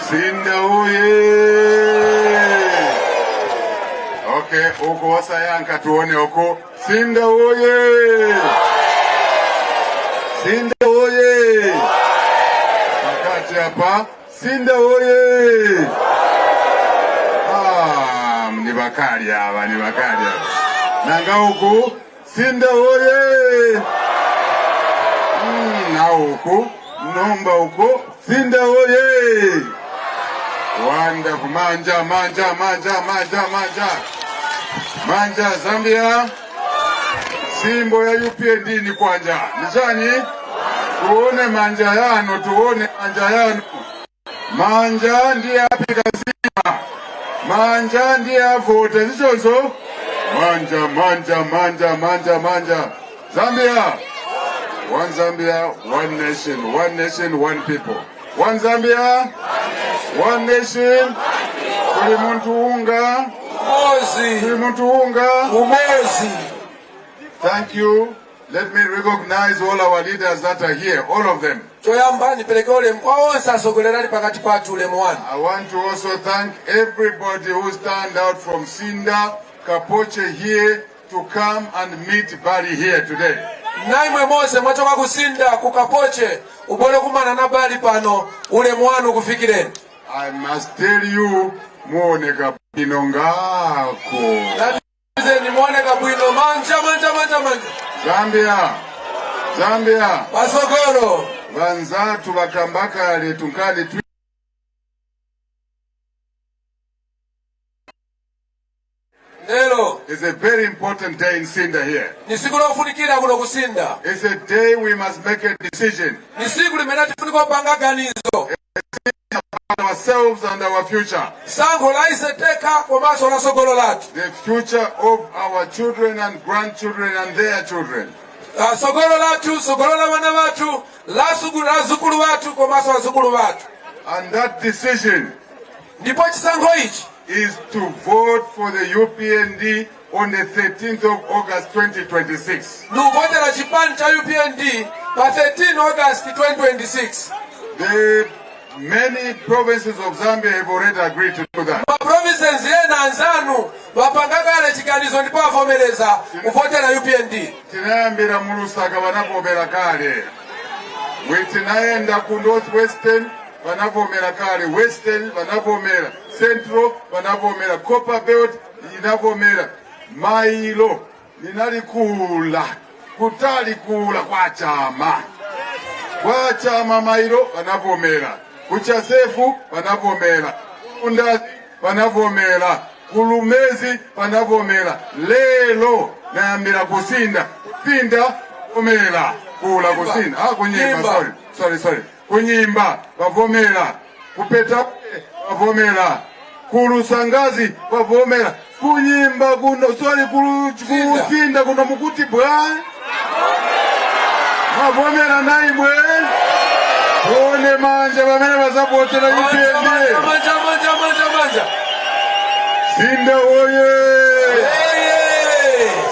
Sinda oye! Okay, uko wasayanka tuone uko. Sinda oye! Sinda oye! Wakati hapa, Sinda oye! Ni bakali hapa, ni bakali hapa. Nanga huku, Sinda oye! Na huku, Nomba huku, Sinda oye! Wonderful. Manja, manja, manja, manja, manja. Manja, Zambia. Simbo ya UPND ni kwanja. Nijani? Tuone manja yano, tuone manja yano. Manja ndiye apika zima. Manja ndiye avote. Zichonzo? Manja, manja, manja, manja, manja. Zambia. One Zambia, one nation. One nation, one people. One Zambia. One nation. Kuli muntu unga. Umozi. Kuli muntu unga. Umozi. Thank you. Let me recognize all our leaders that are here, all of them. I want to also thank everybody who stand out from Sinda, Kapoche here to come and meet Bali here today. Naimwe Mose mwatoka kusinda kukapoche ubole kumana na Bali pano ule mwanu kufikireni. I must tell you muone kabino ngako. Ni muone kabino manja manja manja manja. Zambia. Zambia. Basogoro. Banzatu bakambaka letunkali tu. Hello. It's a very important day in Sinda here. Ni siku lofunikira kuno kusinda. It's a day we must make a decision. Ni siku limenati funiko panga ganizo. Ourselves and our future. Sango laise teka kwa maso na sogolo latu. The future of our children and grandchildren and their children. Sogolo latu, sogolo la wana watu, la zukulu watu kwa maso wa zukulu watu. And that decision ndipo chisango hichi is to vote for the UPND on the 13th of August 2026. Nuvote la chipani cha UPND pa 13 August 2026. The many provinces of Zambia have already agreed to do that. Provinces yena anzanu wapangaka ale chiganizo ndipo avomeleza uvote la UPND. Tinayambira mu Lusaka banavomera kale. Wetinaenda ku Northwestern banavomera kale, Western banavomera, Central banavomera, Copper Belt inavomera, Mailo linalikula, kutalikula kwa chama. Kwa chama Mailo banavomera, Kuchasefu banavomera, Undazi banavomera, Kulumezi banavomera. Lelo nayambira kusinda, Finda omera, kula kusinda. Kunyimba, sorry. Kunyimba bavomera, kupeta bavomera, kulusangazi bavomera, kunyimba kuno kusinda kuno mukuti bwa bavomera naimwe. One manja bamene bazapotera UPND. Manja. Sinda oye!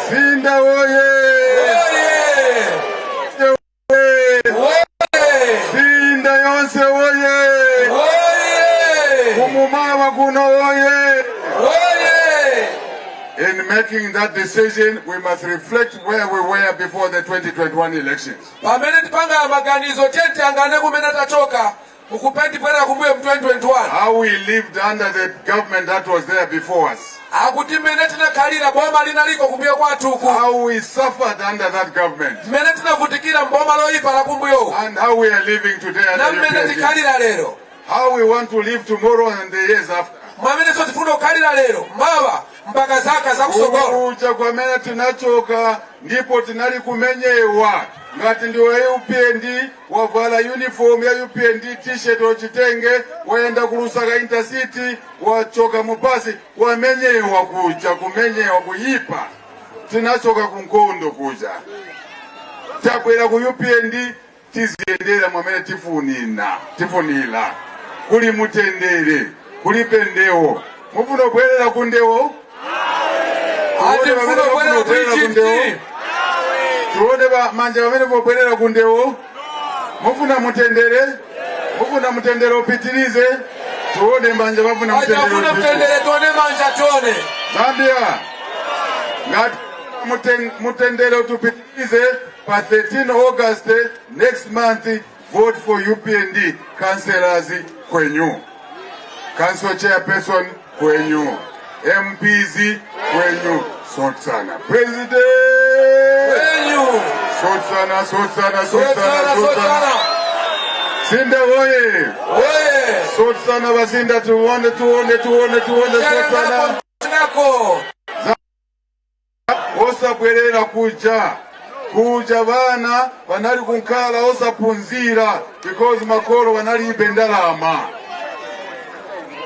Sinda oye! Sinda yonse oye! Kumumama kuno oye! In making that decision, we must reflect where we were before the 2021 elections. How we lived under the government that was there before us. How we suffered under that government. And how we are living today under UPND. How we want to live tomorrow and the years after. Kuja kwa mena tunachoka ndipo tunali kumenyewa ngati ndiwe UPND wavala uniform ya UPND t-shirt ochitenge waenda kulusaka intercity wachoka mupasi wamenyewa kuja kumenyewa kuyipa tunachoka kunkondo kuja tabwera ku UPND tiziendera mwamene tifunila kuli mutendere kuli pendewo mufuna kubwerera kundewo tuone ba manja bamene bobwerera kundewo mufuna mutendere opitirize tuone manja bafuna mtendere tuone manja tuone. Zambia ngati mutendere tupitize pa 13 August next month. Vote for UPND councillors kwenyu, council chairperson kwenyu, MPs kwenyu. Sot sana president kwenyu. Sot sana. Sinda oye. Sot sana basinda tuone. Sot sana. Osa bwerera kuja bana banali kunkala osa punzira because makolo banali ibendalama.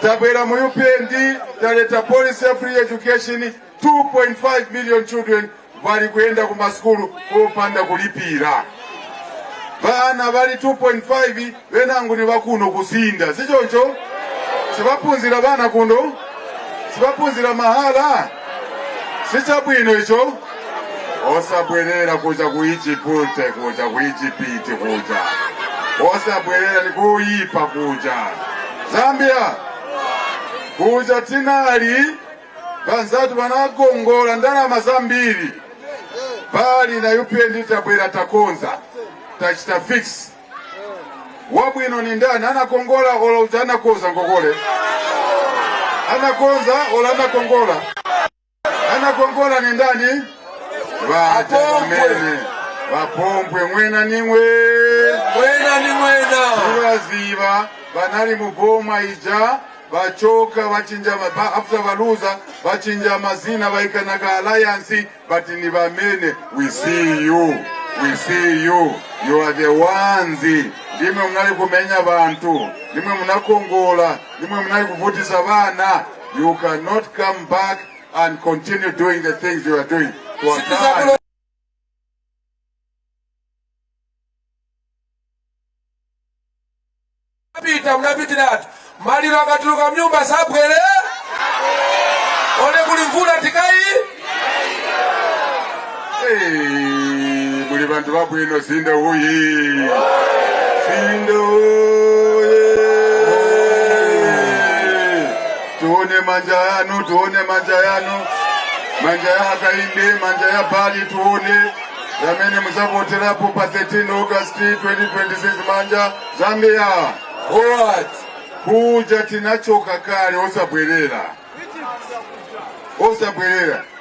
Tabwera mu UPND taleta policy of free education. 2.5 million children bali kwenda ku maskulu kupanda kulipira. Bana bali 2.5 benangu ni bakuno kusinda. Sichocho? Sibapunzira bana kuno? Sibapunzira mahala? Sichabwino icho? Osa bwerera kuja ku Egypt kuja. Osa bwerera ni kuipa kuja. Zambia kuja tinali banzatu banagongola ndalama zambiri. Bali na UPND tabwera takonza. Tachita fix. Wabwino ni ndani anakongola ola ujana koza ngogole. Anakonza ola anakongola. Anakongola ni ndani. Wapompwe mwena Ziva banali muboma ija bachoka bachinja after baluza bachinja mazina baikanaga alliance but ni bamene. We see you you are the ones. Nimwe mnali kumenya bantu, nimwe mnakongola, nimwe mnali kuvutisa bana. You cannot come back and continue doing the things you are doing. Mnapita maliro akatuluka mnyumba sabwele ole kulimvula tikai. Muli bantu babwino sinda uyi. Tuone manja yanu. Manja ya Hakainde, manja ya Bali tuone. Yamene msavotera pa 13 August 2026 manja. Zambia. What? Kuja tinachoka kale osa bwerera.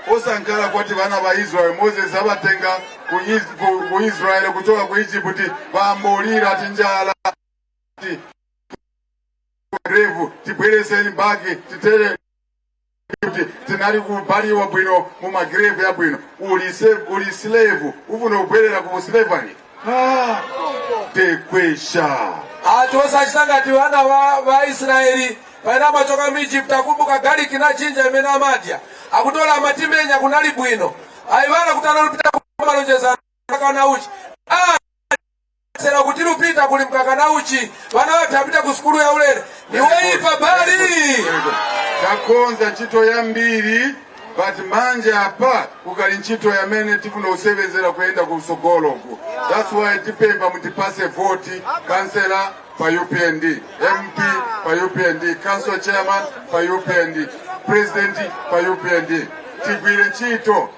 Osa nkala kwati bana ba Israel Moses abatenga ku Israel kutoka ku Egypt bambolira tinjala. Revu tibwerese mbaki titere tinali kubaliwa bwino mu magrave ya bwino uli slave uvuno ubwerera ku slavery. Tekwesha atosa chitangati wana wa Israeli paina machoka mu Egypt akumbuka gali kinachinja imena amadya akutola amatimenya kunali bwino ayiwala kutana lupita kumalonjeza kana uchi sera kuti lupita kuli mkakana uchi wana watapita ku skulu ya ulere ni weipa bali takonza chito ya mbiri but manje apa kukali nchito ya mene tifuno usebezera kuenda kusogolo ku. That's why tipemba mutipase vote councillor pa UPND, MP pa UPND, council chairman pa UPND, president pa UPND. Tigwire nchito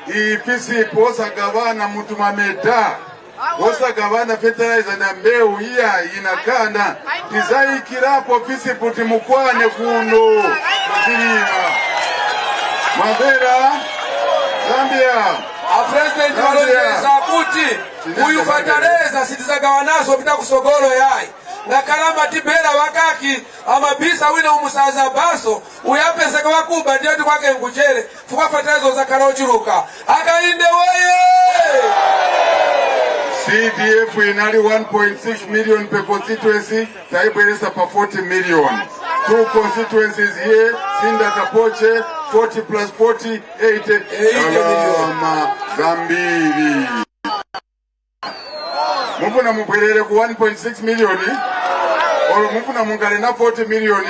ifisi posa gavana mutu mameta posa gavana fertilizer na mbeu iya inakana tizai kirapo fisi puti mukwane kuno mazirina Mabera, Zambia. President walongeza kuti uyu fataleza sitizagawanaso pita kusogolo yai. Na kalama tibera wakaki amabisa wina umusaza baso uyapeseka wakuba ndiyo kwake mkuchere fuka fatalezo za karochiruka. Hakainde weye! CDF inali 1.6 million per constituency, taibweresa pa 40 million. 2 constituencies here, Sinda Kapoche, 40 plus 40, 80 million. Zambiri. Mufuna mubwerere ku 1.6 million, olo mufuna mungale na 40 million,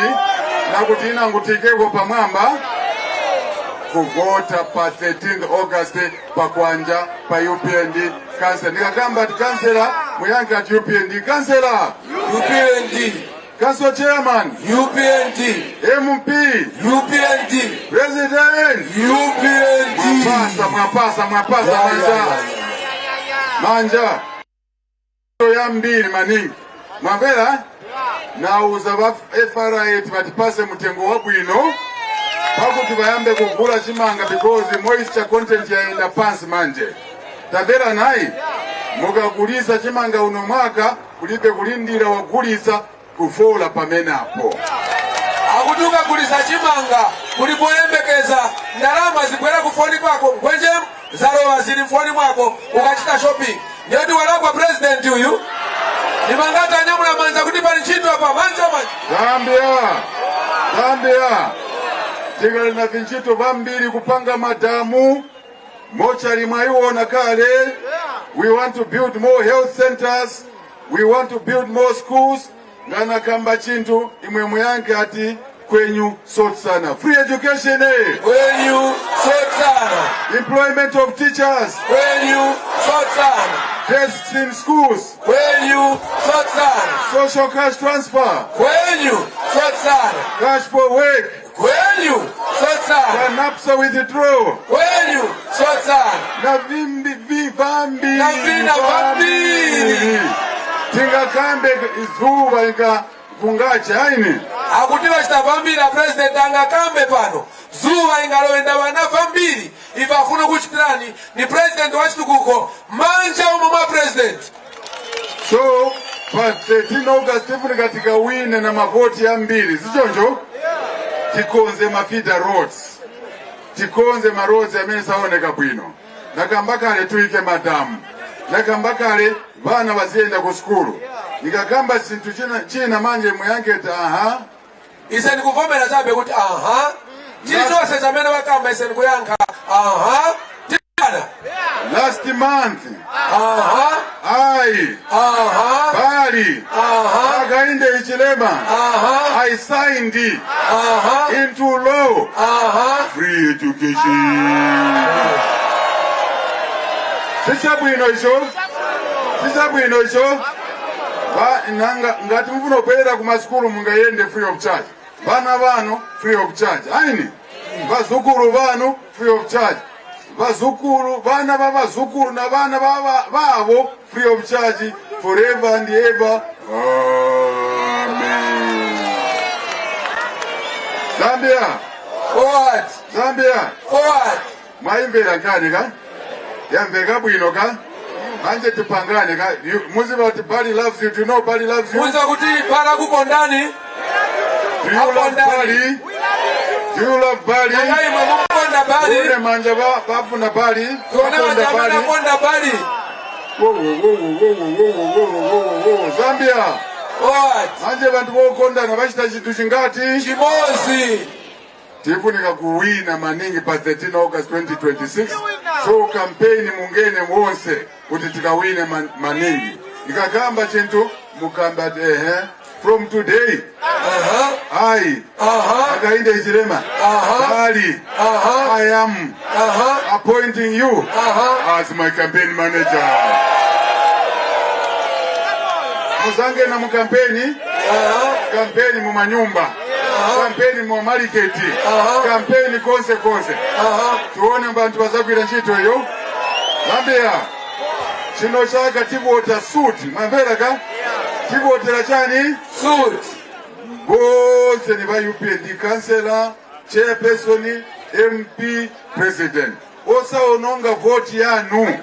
na kutina ngutikeko pa mwamba, kuvota pa 13th August pa kwanja pa UPND council. Nikagamba ati councillor muyanke ati UPND councillor UPND Council Chairman, UPND, MP, UPND, President, UPND. Mwapasa manja ya mbili maningi mwambera nauza ba FRA batipase mutengo wa bwino pakuti bayambe kugula chimanga because moisture content yaenda pansi manje tabera nayi mukagulisa chimanga uno mwaka kulibe kulindira wagulisa kufola pamene apo akutuka kulisa chimanga kulipoyembekeza ndalama zikwera kufoni kwako kwenje zalowa zili mfoni mwako ukachita shopping yodi walakwa president uyu nimangata nyamula manza kutipa ntchito hapa manja. Zambia tigala na vinchito vambiri kupanga madamu mochari mwaiwona kale. We want to build more health centers, we want to build more schools. Ngana kamba chintu imwe yanke ati kwenyu sort sana free education kwenyu sort sana employment of teachers kwenyu sort sana desks in schools kwenyu sort sana social cash transfer kwenyu sort sana cash for work kwenyu sort sana NAPSA withdraw kwenyu sort sana na vimbi vambi tinga kambe izuva inga kungacha aini akutiwa chitavambira president angakambe pano zuva ingaloenda vana vambiri ifa afuna kuchitirani ni president wachitukuko manja umo mwa president. So but 13 August tifuna tikawine na mavoti ya mbili sichonjo tikonze mafida roads tikonze maroads amene saoneka bwino nakambakale tuike madamu nakambakale vana vazienda ku skulu nikakamba sintu china manje muyangeta aha ise nikuvomera chabe kuti aha chili chose chamene vakamba ise nikuyankha aha tina last month aha ai aha bali aha akainde ichilema aha I signed aha into law aha free education. Sichabwino icho ngati mufuna kupelera ku maskulu mungayende free of charge vana vanu free of charge aini vazukulu vanu free of charge vazukulu vana vavazukulu na vana vavo free of charge forever and ever. Amen. Zambia forward mwaimvera nkani ka yamveka bwino ka manje tipangane ka muziva kuti Bali loves you. Do you know Bali loves you? muza kuti para kupondani. Do you love Bali? Do you love Bali? Ngai mwamuponda Bali. Ule manja bafuna Bali. Tuone wajamana ponda Bali. Whoa. Zambia forward manje bantu bokonda na bachita chitu chingati chimozi tifunika kuwina maningi pa 13 August 2026. So campaign mungene mwonse kuti tikawine maningi ikakamba chintu mukamba from today I akainde ichilema Bali I am appointing you as my campaign manager. Muzange na mukampeni kampeni mu manyumba kampeni mu mariketi kampeni konse tuone bantu bazakwira ntchito iyo. Zambia chino chaka tivota suit mwamvera ka tivotera chani suit bose ni ba UPND councillor chairperson MP president osa ononga vote yanu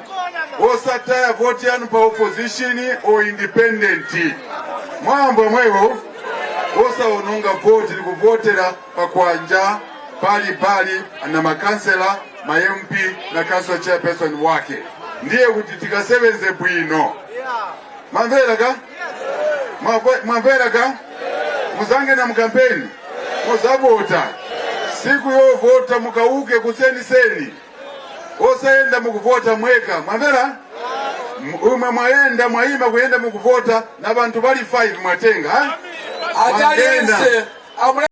osataya vote yanu pa opposition or independent mwambo mwewo osa ononga vote ni kuvotera pa kwanja pali na makansela ma MP na council chairperson wake ndiye kuti tikasebenze bwino. Mwamvera ka muzange na mkampeni muzavota siku yo vota mukauke kuseni osaenda mukuvota mweka. Mwamvera umwe mwaenda mwaima kuyenda mukuvota na bantu bali 5 mwatenga ajayense